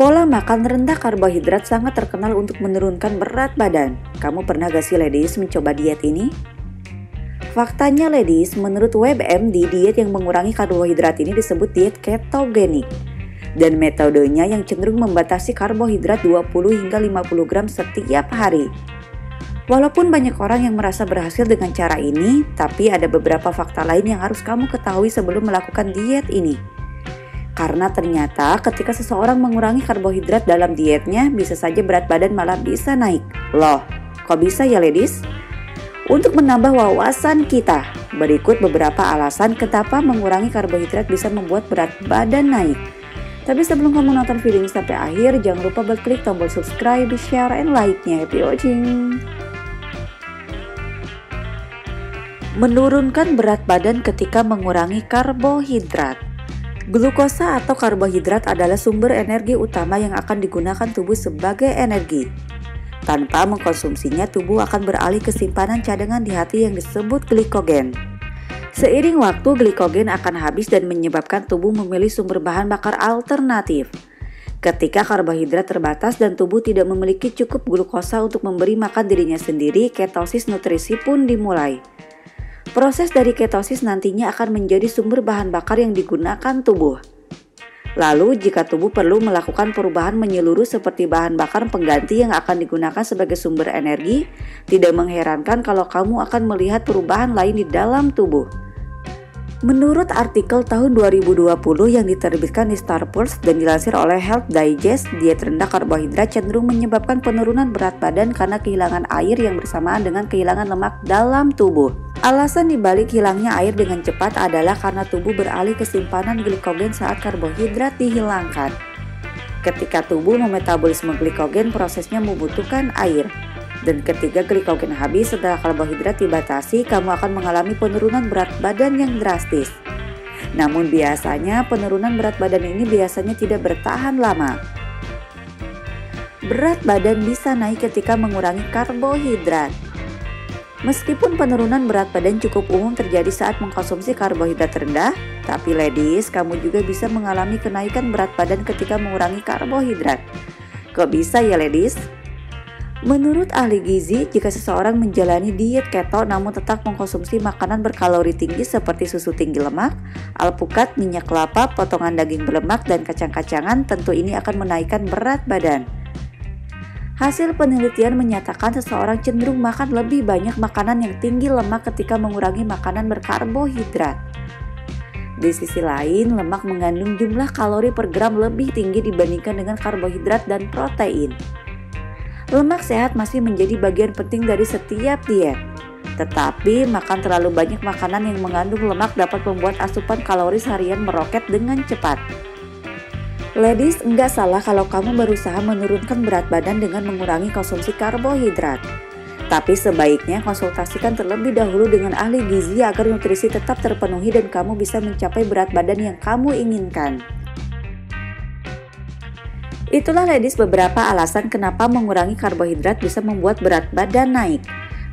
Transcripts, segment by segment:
Pola makan rendah karbohidrat sangat terkenal untuk menurunkan berat badan. Kamu pernah gak sih ladies mencoba diet ini? Faktanya ladies, menurut WebMD, diet yang mengurangi karbohidrat ini disebut diet ketogenik. Dan metodenya yang cenderung membatasi karbohidrat 20 hingga 50 gram setiap hari. Walaupun banyak orang yang merasa berhasil dengan cara ini, tapi ada beberapa fakta lain yang harus kamu ketahui sebelum melakukan diet ini. Karena ternyata ketika seseorang mengurangi karbohidrat dalam dietnya, bisa saja berat badan malah bisa naik. Loh, kok bisa ya ladies? Untuk menambah wawasan kita, berikut beberapa alasan kenapa mengurangi karbohidrat bisa membuat berat badan naik. Tapi sebelum kamu nonton video ini sampai akhir, jangan lupa buat klik tombol subscribe, share, and like-nya. Happy watching! Menurunkan berat badan ketika mengurangi karbohidrat. Glukosa atau karbohidrat adalah sumber energi utama yang akan digunakan tubuh sebagai energi. Tanpa mengkonsumsinya, tubuh akan beralih ke simpanan cadangan di hati yang disebut glikogen. Seiring waktu, glikogen akan habis dan menyebabkan tubuh memilih sumber bahan bakar alternatif. Ketika karbohidrat terbatas dan tubuh tidak memiliki cukup glukosa untuk memberi makan dirinya sendiri, ketosis nutrisi pun dimulai. Proses dari ketosis nantinya akan menjadi sumber bahan bakar yang digunakan tubuh. Lalu, jika tubuh perlu melakukan perubahan menyeluruh seperti bahan bakar pengganti yang akan digunakan sebagai sumber energi, tidak mengherankan kalau kamu akan melihat perubahan lain di dalam tubuh. Menurut artikel tahun 2020 yang diterbitkan di Star Pulse dan dilansir oleh Health Digest, diet rendah karbohidrat cenderung menyebabkan penurunan berat badan karena kehilangan air yang bersamaan dengan kehilangan lemak dalam tubuh. Alasan dibalik hilangnya air dengan cepat adalah karena tubuh beralih ke simpanan glikogen saat karbohidrat dihilangkan. Ketika tubuh memetabolisme glikogen, prosesnya membutuhkan air. Dan ketika glikogen habis setelah karbohidrat dibatasi, kamu akan mengalami penurunan berat badan yang drastis. Namun biasanya penurunan berat badan ini biasanya tidak bertahan lama. Berat badan bisa naik ketika mengurangi karbohidrat. Meskipun penurunan berat badan cukup umum terjadi saat mengkonsumsi karbohidrat rendah, tapi ladies, kamu juga bisa mengalami kenaikan berat badan ketika mengurangi karbohidrat. Kok bisa ya ladies? Menurut ahli gizi, jika seseorang menjalani diet keto namun tetap mengkonsumsi makanan berkalori tinggi seperti susu tinggi lemak, alpukat, minyak kelapa, potongan daging berlemak, dan kacang-kacangan, tentu ini akan menaikkan berat badan. Hasil penelitian menyatakan seseorang cenderung makan lebih banyak makanan yang tinggi lemak ketika mengurangi makanan berkarbohidrat. Di sisi lain, lemak mengandung jumlah kalori per gram lebih tinggi dibandingkan dengan karbohidrat dan protein. Lemak sehat masih menjadi bagian penting dari setiap diet. Tetapi, makan terlalu banyak makanan yang mengandung lemak dapat membuat asupan kalori harian meroket dengan cepat. Ladies, enggak salah kalau kamu berusaha menurunkan berat badan dengan mengurangi konsumsi karbohidrat. Tapi sebaiknya konsultasikan terlebih dahulu dengan ahli gizi agar nutrisi tetap terpenuhi dan kamu bisa mencapai berat badan yang kamu inginkan. Itulah ladies beberapa alasan kenapa mengurangi karbohidrat bisa membuat berat badan naik.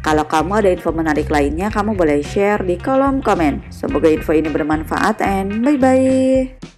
Kalau kamu ada info menarik lainnya, kamu boleh share di kolom komen. Semoga info ini bermanfaat and bye-bye.